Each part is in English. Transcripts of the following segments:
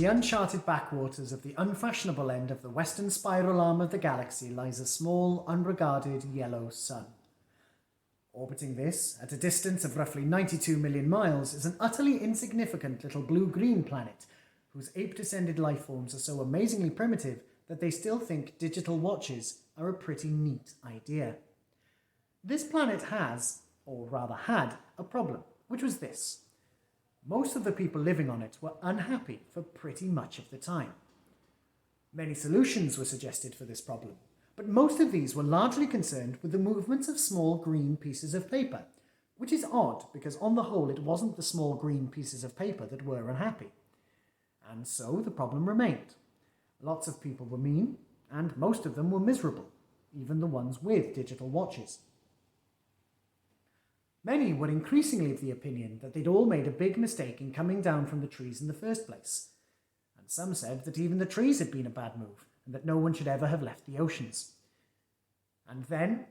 the uncharted backwaters of the unfashionable end of the western spiral arm of the galaxy lies a small, unregarded yellow sun. Orbiting this, at a distance of roughly 92 million miles, is an utterly insignificant little blue-green planet whose ape-descended lifeforms are so amazingly primitive that they still think digital watches are a pretty neat idea. This planet has, or rather had, a problem, which was this. Most of the people living on it were unhappy for pretty much of the time. Many solutions were suggested for this problem, but most of these were largely concerned with the movements of small green pieces of paper, which is odd because on the whole it wasn't the small green pieces of paper that were unhappy. And so the problem remained. Lots of people were mean, and most of them were miserable, even the ones with digital watches. Many were increasingly of the opinion that they'd all made a big mistake in coming down from the trees in the first place. And some said that even the trees had been a bad move, and that no one should ever have left the oceans. And then,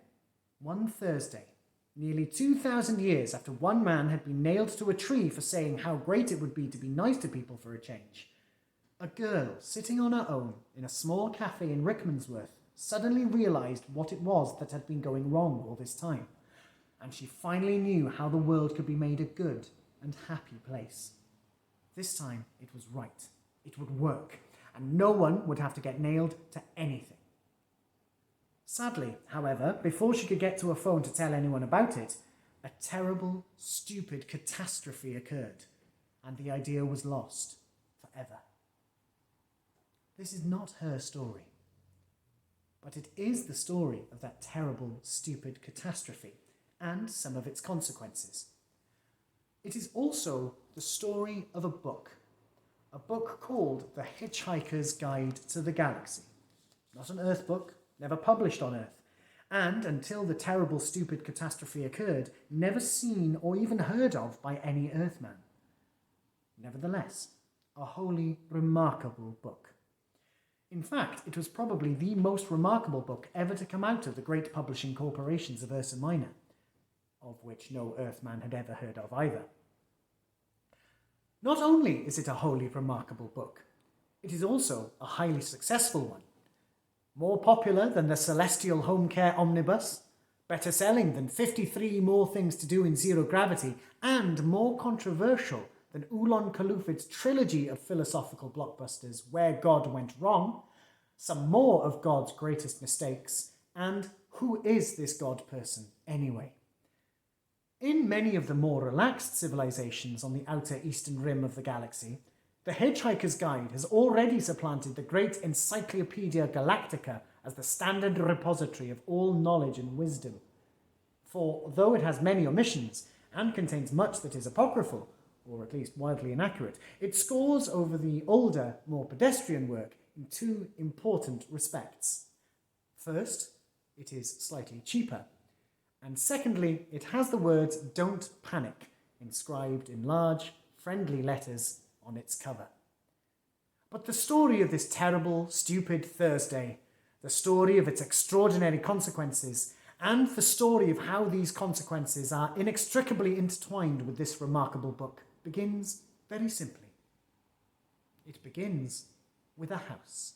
one Thursday, nearly 2,000 years after one man had been nailed to a tree for saying how great it would be to be nice to people for a change, a girl sitting on her own in a small cafe in Rickmansworth suddenly realised what it was that had been going wrong all this time. And she finally knew how the world could be made a good and happy place. This time it was right. It would work, and no one would have to get nailed to anything. Sadly, however, before she could get to a phone to tell anyone about it, a terrible, stupid catastrophe occurred, and the idea was lost forever. This is not her story, but it is the story of that terrible, stupid catastrophe and some of its consequences. It is also the story of a book called The Hitchhiker's Guide to the Galaxy. Not an Earth book, never published on Earth, and until the terrible, stupid catastrophe occurred, never seen or even heard of by any Earthman. Nevertheless, a wholly remarkable book. In fact, it was probably the most remarkable book ever to come out of the great publishing corporations of Ursa Minor, of which no Earthman had ever heard of either. Not only is it a wholly remarkable book, it is also a highly successful one. More popular than the Celestial Home Care Omnibus, better selling than 53 More Things to Do in Zero Gravity, and more controversial than Ulon Kalufid's trilogy of philosophical blockbusters Where God Went Wrong, some more of God's greatest mistakes, and Who is this God person anyway? In many of the more relaxed civilizations on the outer eastern rim of the galaxy, the Hitchhiker's Guide has already supplanted the great Encyclopedia Galactica as the standard repository of all knowledge and wisdom. For though it has many omissions and contains much that is apocryphal, or at least wildly inaccurate, it scores over the older, more pedestrian work in two important respects. First, it is slightly cheaper. And secondly, it has the words "Don't Panic" inscribed in large, friendly letters on its cover. But the story of this terrible, stupid Thursday, the story of its extraordinary consequences, and the story of how these consequences are inextricably intertwined with this remarkable book begins very simply. It begins with a house.